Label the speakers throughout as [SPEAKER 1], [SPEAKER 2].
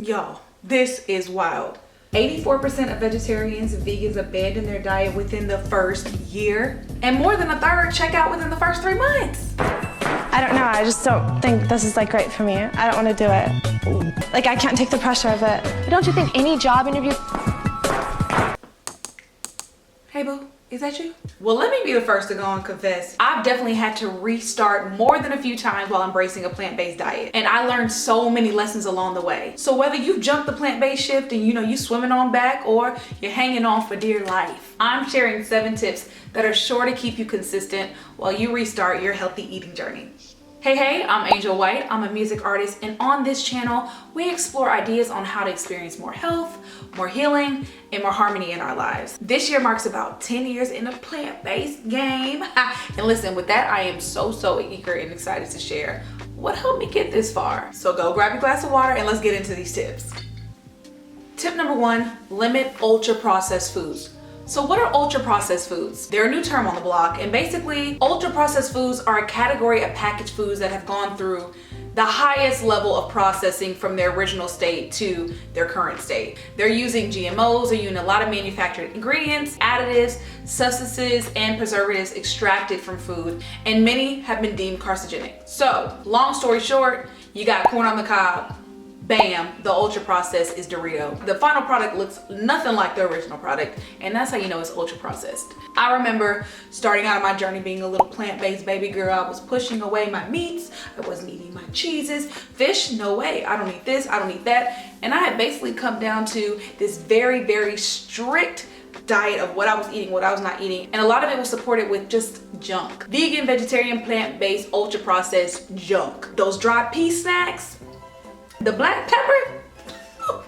[SPEAKER 1] Y'all, this is wild. 84% of vegetarians and vegans abandon their diet within the first year, and more than a third check out within the first 3 months.
[SPEAKER 2] I don't know, I just don't think this is like right for me. I don't want to do it. Like, I can't take the pressure of it. But don't you think any job interview...
[SPEAKER 1] Hey boo, is that you? Well, let me be the first to go and confess. I've definitely had to restart more than a few times while embracing a plant-based diet. And I learned so many lessons along the way. So whether you've jumped the plant-based shift and you swimming on back, or you're hanging on for dear life, I'm sharing 7 tips that are sure to keep you consistent while you restart your healthy eating journey. Hey, I'm Angel White. I'm a music artist, and on this channel, we explore ideas on how to experience more health, more healing, and more harmony in our lives. This year marks about 10 years in the plant-based game. And listen, with that, I am so eager and excited to share what helped me get this far. So go grab your glass of water and let's get into these tips. Tip number 1, limit ultra-processed foods. So what are ultra-processed foods? They're a new term on the block, and basically ultra-processed foods are a category of packaged foods that have gone through the highest level of processing from their original state to their current state. They're using GMOs, they're using a lot of manufactured ingredients, additives, substances, and preservatives extracted from food, and many have been deemed carcinogenic. So, long story short, you got corn on the cob, bam, the ultra processed is Dorito. The final product looks nothing like the original product, and that's how you know it's ultra processed. I remember starting out on my journey being a little plant-based baby girl. I was pushing away my meats, I wasn't eating my cheeses. Fish, no way, I don't eat this, I don't eat that. And I had basically come down to this very strict diet of what I was eating, what I was not eating, and a lot of it was supported with just junk. Vegan, vegetarian, plant-based, ultra processed junk. Those dry pea snacks, the black pepper,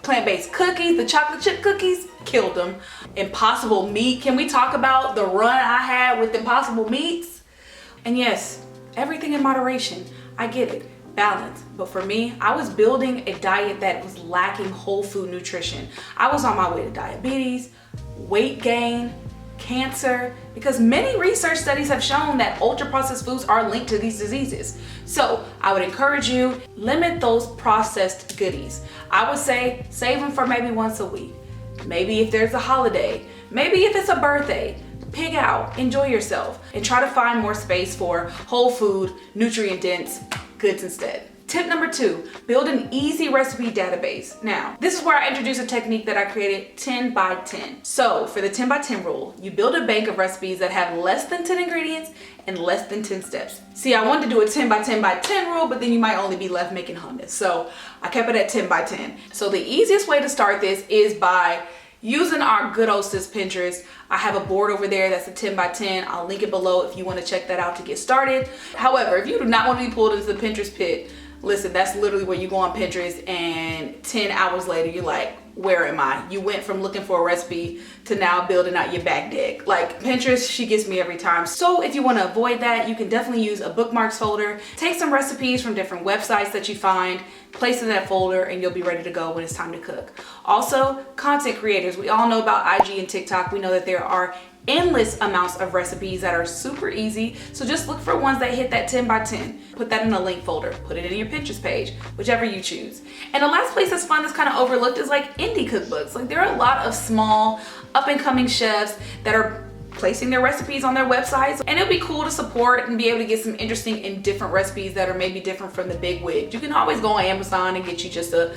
[SPEAKER 1] plant-based cookies, the chocolate chip cookies, killed them. Impossible meat. Can we talk about the run I had with Impossible meats? And yes, everything in moderation. I get it. Balance. But for me, I was building a diet that was lacking whole food nutrition. I was on my way to diabetes, weight gain, cancer, because many research studies have shown that ultra-processed foods are linked to these diseases. So I would encourage you, limit those processed goodies. I would say save them for maybe once a week. Maybe if there's a holiday, maybe if it's a birthday, pig out, enjoy yourself, and try to find more space for whole food, nutrient-dense goods instead. Tip number 2, build an easy recipe database. Now, this is where I introduce a technique that I created 10 by 10. So for the 10 by 10 rule, you build a bank of recipes that have less than 10 ingredients and less than 10 steps. See, I wanted to do a 10 by 10 by 10 rule, but then you might only be left making hummus. So I kept it at 10 by 10. So the easiest way to start this is by using our good old sis Pinterest. I have a board over there that's a 10 by 10. I'll link it below if you want to check that out to get started. However, if you do not want to be pulled into the Pinterest pit, listen, that's literally where you go on Pinterest and 10 hours later, you're like, where am I? You went from looking for a recipe to now building out your back deck. Like Pinterest, she gets me every time. So if you want to avoid that, you can definitely use a bookmarks folder. Take some recipes from different websites that you find, place in that folder, and you'll be ready to go when it's time to cook. Also, content creators. We all know about IG and TikTok. We know that there are endless amounts of recipes that are super easy. So just look for ones that hit that 10 by 10. Put that in a link folder. Put it in your Pinterest page, whichever you choose. And the last place that's fun, that's kind of overlooked, is like indie cookbooks. Like there are a lot of small up and coming chefs that are placing their recipes on their websites, and it'll be cool to support and be able to get some interesting and different recipes that are maybe different from the big wigs. You can always go on Amazon and get you just a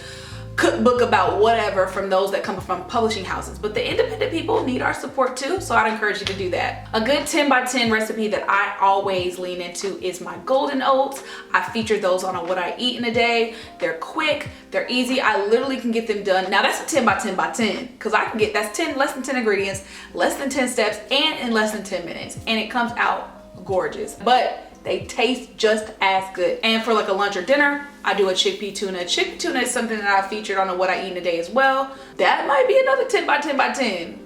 [SPEAKER 1] cookbook about whatever from those that come from publishing houses, but the independent people need our support too, so I'd encourage you to do that. A good 10 by 10 recipe that I always lean into is my golden oats. I feature those on a what I eat in a day. They're quick, they're easy. I literally can get them done. Now that's a 10 by 10 by 10 because I can get, that's 10, less than 10 ingredients, less than 10 steps, and in less than 10 minutes, and it comes out gorgeous. But they taste just as good. And for like a lunch or dinner, I do a chickpea tuna. Chickpea tuna is something that I featured on a what I eat in a day as well. That might be another 10 by 10 by 10.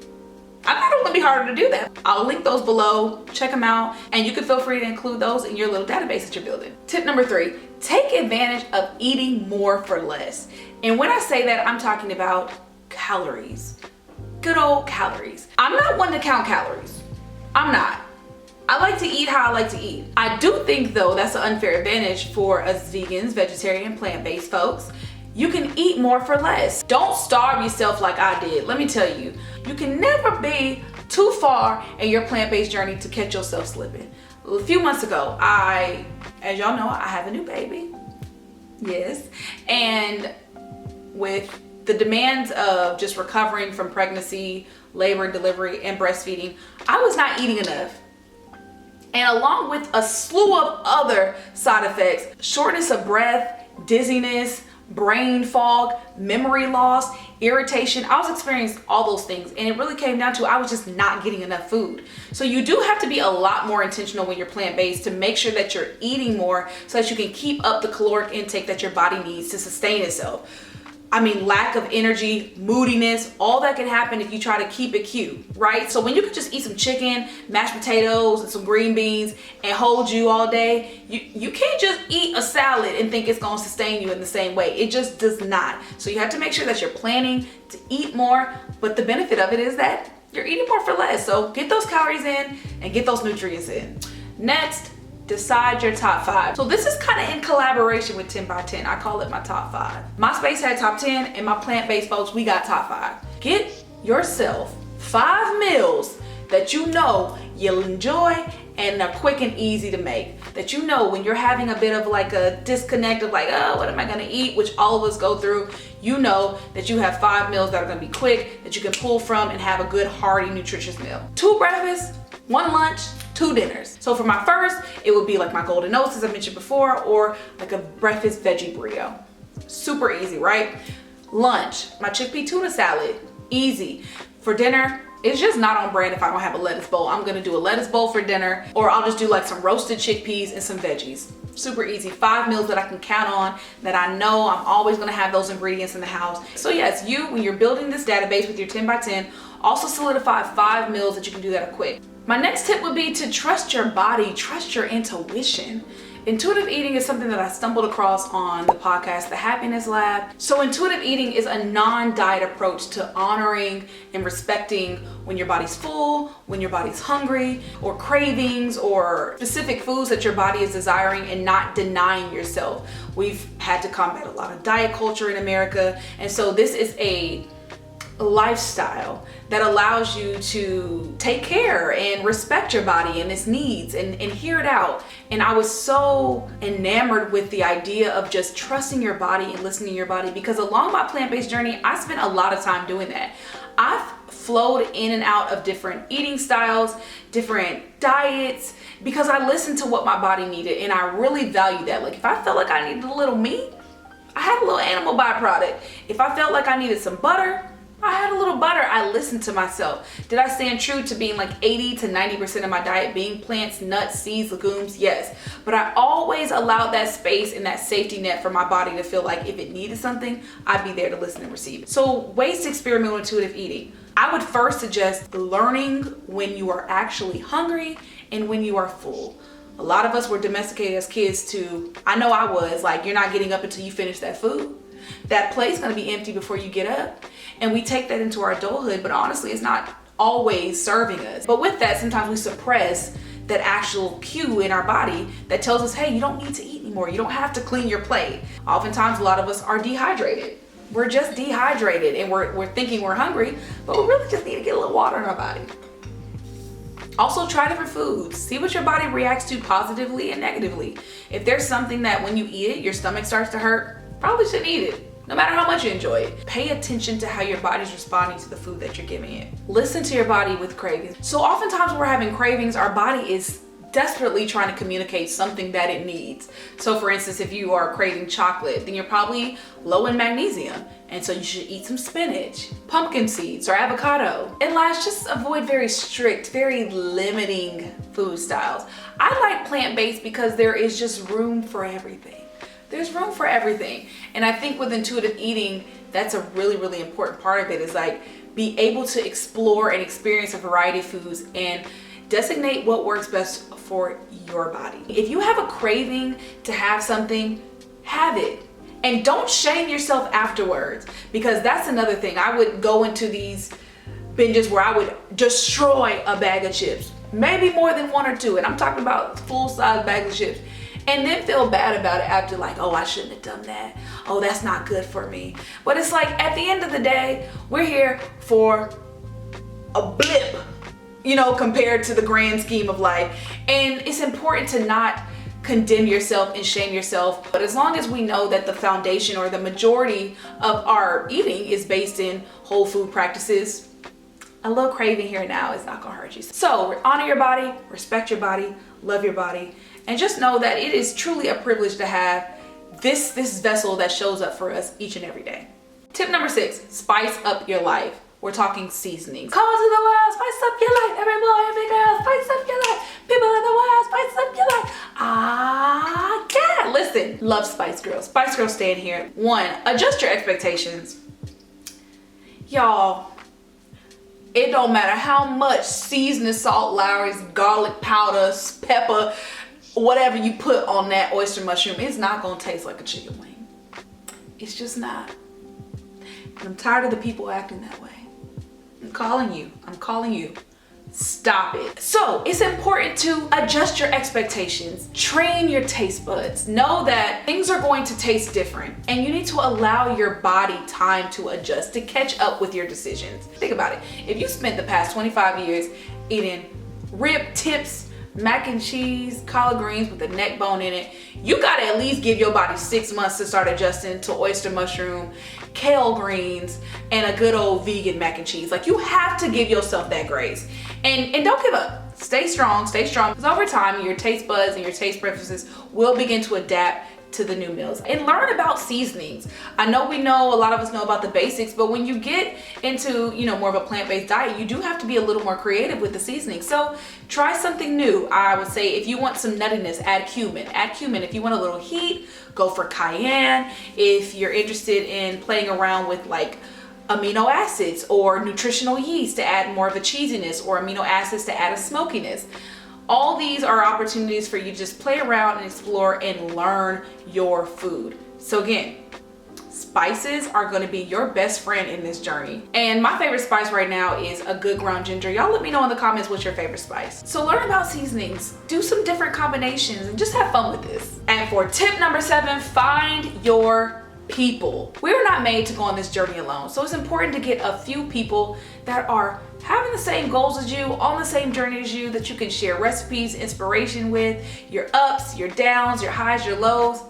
[SPEAKER 1] I thought it would be harder to do that. I'll link those below, check them out, and you can feel free to include those in your little database that you're building. Tip number 3, take advantage of eating more for less. And when I say that, I'm talking about calories. Good old calories. I'm not one to count calories. I'm not. I like to eat how I like to eat. I do think though that's an unfair advantage for us vegans, vegetarian, plant-based folks. You can eat more for less. Don't starve yourself like I did. Let me tell you, you can never be too far in your plant-based journey to catch yourself slipping. A few months ago, as y'all know, I have a new baby. Yes. And with the demands of just recovering from pregnancy, labor and delivery, and breastfeeding, I was not eating enough. And along with a slew of other side effects, shortness of breath, dizziness, brain fog, memory loss, irritation, I was experiencing all those things, and it really came down to I was just not getting enough food. So you do have to be a lot more intentional when you're plant-based to make sure that you're eating more so that you can keep up the caloric intake that your body needs to sustain itself. I mean, lack of energy, moodiness, all that can happen if you try to keep it cute, right? So when you can just eat some chicken, mashed potatoes, and some green beans and hold you all day, you can't just eat a salad and think it's gonna sustain you in the same way. It just does not. So you have to make sure that you're planning to eat more, but the benefit of it is that you're eating more for less. So get those calories in and get those nutrients in. Next, decide your top 5. So this is kind of in collaboration with 10 by 10. I call it my top 5. My space had top 10, and my plant-based folks, we got top 5. Get yourself 5 meals that you know you'll enjoy and are quick and easy to make. That you know when you're having a bit of like a disconnect of like, oh, what am I gonna eat? Which all of us go through. You know that you have 5 meals that are gonna be quick, that you can pull from and have a good, hearty, nutritious meal. 2 breakfasts, 1 lunch, 2 dinners. So for my first, it would be like my golden oats, as I mentioned before, or like a breakfast veggie burrito. Super easy, right? Lunch, my chickpea tuna salad, easy. For dinner, it's just not on brand if I don't have a lettuce bowl. I'm gonna do a lettuce bowl for dinner, or I'll just do like some roasted chickpeas and some veggies. Super easy. 5 meals that I can count on, that I know I'm always gonna have those ingredients in the house. So yes, you, when you're building this database with your 10 by 10, also solidify 5 meals that you can do that are quick. My next tip would be to trust your body, trust your intuition. Intuitive eating is something that I stumbled across on the podcast, The Happiness Lab. So intuitive eating is a non-diet approach to honoring and respecting when your body's full, when your body's hungry, or cravings, or specific foods that your body is desiring, and not denying yourself. We've had to combat a lot of diet culture in America, and so this is a lifestyle that allows you to take care and respect your body and its needs and hear it out. And I was so enamored with the idea of just trusting your body and listening to your body, because along my plant-based journey, I spent a lot of time doing that. I've flowed in and out of different eating styles, different diets, because I listened to what my body needed, and I really value that. Like if I felt like I needed a little meat, I had a little animal byproduct. If I felt like I needed some butter, I had a little butter. I listened to myself. Did I stand true to being like 80 to 90% of my diet being plants, nuts, seeds, legumes? Yes. But I always allowed that space and that safety net for my body to feel like if it needed something, I'd be there to listen and receive it. So ways to experiment with intuitive eating. I would first suggest learning when you are actually hungry and when you are full. A lot of us were domesticated as kids to, I know I was, like, you're not getting up until you finish that food. That plate's gonna be empty before you get up. And we take that into our adulthood, but honestly, it's not always serving us. But with that, sometimes we suppress that actual cue in our body that tells us, hey, you don't need to eat anymore. You don't have to clean your plate. Oftentimes, a lot of us are dehydrated. We're just dehydrated and we're thinking we're hungry, but we really just need to get a little water in our body. Also, try different foods. See what your body reacts to positively and negatively. If there's something that when you eat it, your stomach starts to hurt, probably shouldn't eat it, no matter how much you enjoy it. Pay attention to how your body's responding to the food that you're giving it. Listen to your body with cravings. So oftentimes when we're having cravings, our body is desperately trying to communicate something that it needs. So for instance, if you are craving chocolate, then you're probably low in magnesium. And so you should eat some spinach, pumpkin seeds, or avocado. And last, just avoid very strict, very limiting food styles. I like plant-based because there is just room for everything. There's room for everything. And I think with intuitive eating, that's a really, really important part of it, is like be able to explore and experience a variety of foods and designate what works best for your body. If you have a craving to have something, have it. And don't shame yourself afterwards, because that's another thing. I would go into these binges where I would destroy a bag of chips, maybe more than 1 or 2. And I'm talking about full-size bags of chips. and then feel bad about it after, like, oh, I shouldn't have done that. Oh, that's not good for me. But it's like, at the end of the day, we're here for a blip, you know, compared to the grand scheme of life. And it's important to not condemn yourself and shame yourself. But as long as we know that the foundation or the majority of our eating is based in whole food practices, a little craving here and now is not gonna hurt you. So honor your body, respect your body, love your body, and just know that it is truly a privilege to have this vessel that shows up for us each and every day. Tip number 6, spice up your life. We're talking seasonings. Call to the world, spice up your life. Every boy, every girl, spice up your life. People in the world, spice up your life. Yeah, listen, love Spice Girls. Spice Girls stand here. 1, adjust your expectations. Y'all, it don't matter how much seasoning salt, Lowry's, garlic powder, pepper, whatever you put on that oyster mushroom, it's not gonna taste like a chicken wing. It's just not. And I'm tired of the people acting that way. I'm calling you. Stop it. So it's important to adjust your expectations, train your taste buds, know that things are going to taste different, and you need to allow your body time to adjust, to catch up with your decisions. Think about it. If you spent the past 25 years eating rib tips, mac and cheese, collard greens with a neck bone in it, you gotta at least give your body 6 months to start adjusting to oyster mushroom, kale greens, and a good old vegan mac and cheese. Like, you have to give yourself that grace. And don't give up. Stay strong, because over time, your taste buds and your taste preferences will begin to adapt to the new meals. And learn about seasonings. I know a lot of us know about the basics, but when you get into, you know, more of a plant-based diet, you do have to be a little more creative with the seasoning. So try something new. I would say if you want some nuttiness, add cumin. If you want a little heat, go for cayenne. If you're interested in playing around with like amino acids or nutritional yeast to add more of a cheesiness, or amino acids to add a smokiness. All these are opportunities for you to just play around and explore and learn your food. So again, spices are going to be your best friend in this journey. And my favorite spice right now is a good ground ginger. Y'all let me know in the comments what's your favorite spice. So learn about seasonings, do some different combinations, and just have fun with this. And for tip number 7, find your people. We're not made to go on this journey alone. So it's important to get a few people that are having the same goals as you, on the same journey as you, that you can share recipes, inspiration with, your ups, your downs, your highs, your lows.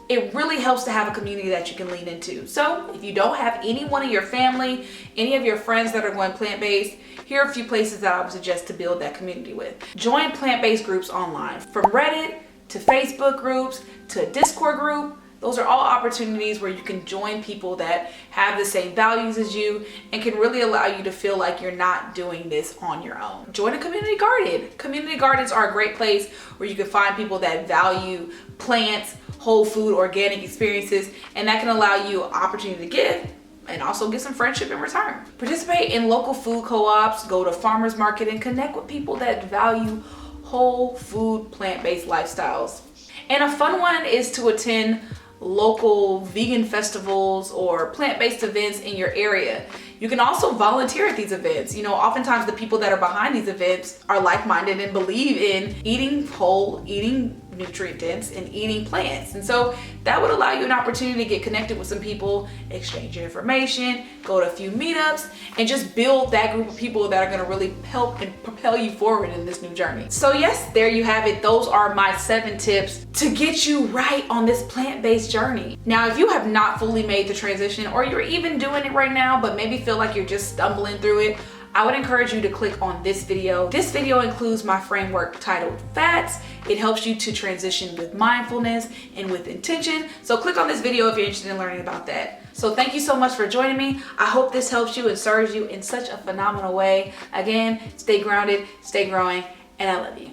[SPEAKER 1] It really helps to have a community that you can lean into. So if you don't have anyone in your family, any of your friends that are going plant-based, here are a few places that I would suggest to build that community with. Join plant-based groups online, from Reddit to Facebook groups to a Discord group. Those are all opportunities where you can join people that have the same values as you and can really allow you to feel like you're not doing this on your own. Join a community garden. Community gardens are a great place where you can find people that value plants, whole food, organic experiences, and that can allow you an opportunity to give and also get some friendship in return. Participate in local food co-ops, go to farmers market, and connect with people that value whole food, plant-based lifestyles. And a fun one is to attend local vegan festivals or plant-based events in your area. You can also volunteer at these events. You know, oftentimes the people that are behind these events are like-minded and believe in eating whole, eating nutrient dense, and eating plants. And so that would allow you an opportunity to get connected with some people, exchange your information, go to a few meetups, and just build that group of people that are gonna really help and propel you forward in this new journey. So yes, there you have it. Those are my 7 tips to get you right on this plant-based journey. Now, if you have not fully made the transition, or you're even doing it right now, but maybe feel like you're just stumbling through it, I would encourage you to click on this video. This video includes my framework titled Fats. It helps you to transition with mindfulness and with intention. So click on this video if you're interested in learning about that. So thank you so much for joining me. I hope this helps you and serves you in such a phenomenal way. Again, stay grounded, stay growing, and I love you.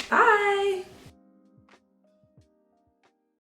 [SPEAKER 1] Bye.